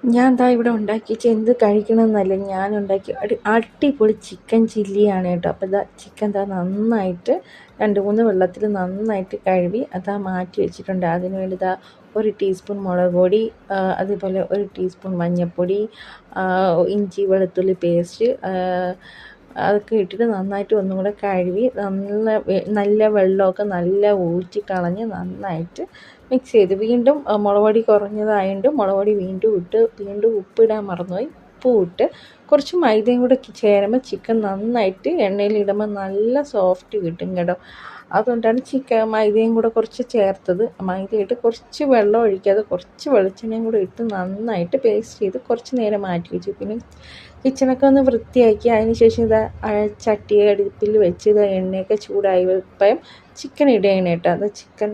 ഞാൻ ദാ ഇവിടെ ഉണ്ടാക്കിയിട്ട് എന്ത് കഴിക്കണമെന്നല്ല ഞാൻ ഉണ്ടാക്കി അടിപൊളി ചിക്കൻ ചില്ലിയാണ് കേട്ടോ. അപ്പോൾ ഇതാ ചിക്കൻ നന്നായിട്ട് 2-3 വെള്ളത്തിൽ നന്നായിട്ട് കഴുകി അതാ മാറ്റി വെച്ചിട്ടുണ്ട്. അതിന് വേണ്ടി ഇതാ 1 ടീസ്പൂൺ മുളക് പൊടി, അതുപോലെ 1 ടീസ്പൂൺ മഞ്ഞൾപ്പൊടി, ഇഞ്ചി വെളുത്തുള്ളി പേസ്റ്റ്, അതൊക്കെ ഇട്ടിട്ട് നന്നായിട്ട് ഒന്നും കൂടെ കഴുകി നല്ല വെള്ളമൊക്കെ നല്ല ഊറ്റി കളഞ്ഞ് നന്നായിട്ട് മിക്സ് ചെയ്ത് വീണ്ടും മുളക് പൊടി കുറഞ്ഞതായതുകൊണ്ട് മുളക് പൊടി വീണ്ടും ഇട്ട് വീണ്ടും ഉപ്പിടാൻ മറന്നുപോയി. ഉപ്പും ഇട്ട് കുറച്ച് മൈദയും കൂടെ ചേരുമ്പോൾ ചിക്കൻ നന്നായിട്ട് എണ്ണയിലിടുമ്പോൾ നല്ല സോഫ്റ്റ് കിട്ടും കേട്ടോ. അതുകൊണ്ടാണ് മൈദയും കൂടെ കുറച്ച് ചേർത്തത്. മൈദയിട്ട് കുറച്ച് വെള്ളം ഒഴിക്കാതെ കുറച്ച് വെളിച്ചെണ്ണയും കൂടെ ഇട്ട് നന്നായിട്ട് പേസ്റ്റ് ചെയ്ത് കുറച്ച് നേരം മാറ്റി വെച്ചു. പിന്നെ കിച്ചണൊക്കെ ഒന്ന് വൃത്തിയാക്കി അതിന് ശേഷം ഇതാ ചട്ടി അടുപ്പിൽ വെച്ച് ഇതാ എണ്ണയൊക്കെ ചൂടായി വെപ്പം ചിക്കൻ ഇടുകയാണ് കേട്ടോ. അത് ചിക്കൻ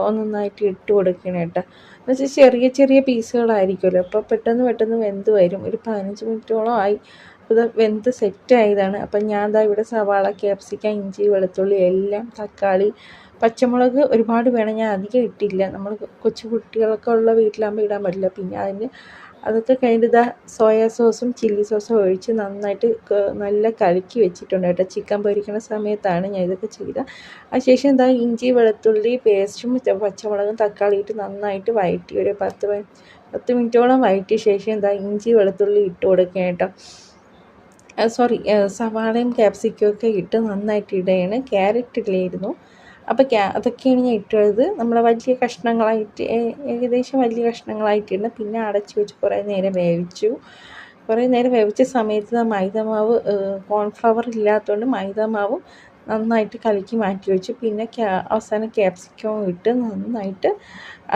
ഒന്നൊന്നായിട്ട് ഇട്ട് കൊടുക്കണം കേട്ടോ. എന്നുവെച്ചാൽ ചെറിയ ചെറിയ പീസുകളായിരിക്കുമല്ലോ, അപ്പോൾ പെട്ടെന്ന് വെന്ത് വരും. ഒരു 15 മിനിറ്റോളം ആയി. അപ്പോൾ ഇത് വെന്ത് സെറ്റായതാണ്. അപ്പം ഞാൻ ദാ ഇവിടെ സവാള, ക്യാപ്സിക്കം, ഇഞ്ചി വെളുത്തുള്ളി എല്ലാം, തക്കാളി, പച്ചമുളക് ഒരുപാട് വേണം, ഞാൻ അധികം ഇട്ടില്ല. നമ്മൾ കൊച്ചു കുട്ടികളൊക്കെ ഉള്ള വീട്ടിലാകുമ്പോൾ ഇടാൻ പറ്റില്ല. പിന്നെ അതൊക്കെ കഴിഞ്ഞിട്ട് ഇതാ സോയാ സോസും ചില്ലി സോസും ഒഴിച്ച് നന്നായിട്ട് നല്ല കലക്കി വെച്ചിട്ടുണ്ട് കേട്ടോ. ചിക്കൻ പൊരിക്കുന്ന സമയത്താണ് ഞാൻ ഇതൊക്കെ ചെയ്തത്. അതിനുശേഷം എന്താ ഇഞ്ചി വെളുത്തുള്ളി പേസ്റ്റും പച്ചമുളകും തക്കാളി ഇട്ട് നന്നായിട്ട് വഴറ്റി ഒരു 10 മിനിറ്റോളം വഴറ്റിയ ശേഷം എന്താ ഇഞ്ചി വെളുത്തുള്ളി ഇട്ട് കൊടുക്കുക കേട്ടോ. സവാളയും ക്യാപ്സിക്കും ഒക്കെ ഇട്ട് നന്നായിട്ട് ഇടുകയാണ്. ക്യാരറ്റ് ഇല്ലായിരുന്നു. അപ്പോൾ അതൊക്കെയാണ് ഞാൻ ഇട്ടത്. നമ്മൾ വലിയ കഷ്ണങ്ങളായിട്ട് ഏകദേശം വലിയ കഷ്ണങ്ങളായിട്ടിരുന്നു. പിന്നെ അടച്ച് വെച്ച് കുറേ നേരം വേവിച്ചു. കുറേ നേരം വേവിച്ച സമയത്ത് മൈദമാവ്, കോൺഫ്ലവർ ഇല്ലാത്തതുകൊണ്ട് മൈദമാവ് നന്നായിട്ട് കലക്കി മാറ്റി വെച്ചു. പിന്നെ അവസാനം ക്യാപ്സിക്കവും ഇട്ട് നന്നായിട്ട്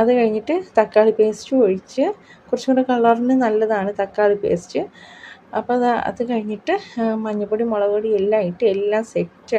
അത് കഴിഞ്ഞിട്ട് തക്കാളി പേസ്റ്റും ഒഴിച്ച്, കുറച്ചും കൂടെ കളറിന് നല്ലതാണ് തക്കാളി പേസ്റ്റ്. അപ്പോൾ അത് കഴിഞ്ഞിട്ട് മഞ്ഞൾപ്പൊടി മുളക് പൊടി എല്ലാം ഇട്ട് എല്ലാം സെറ്റ്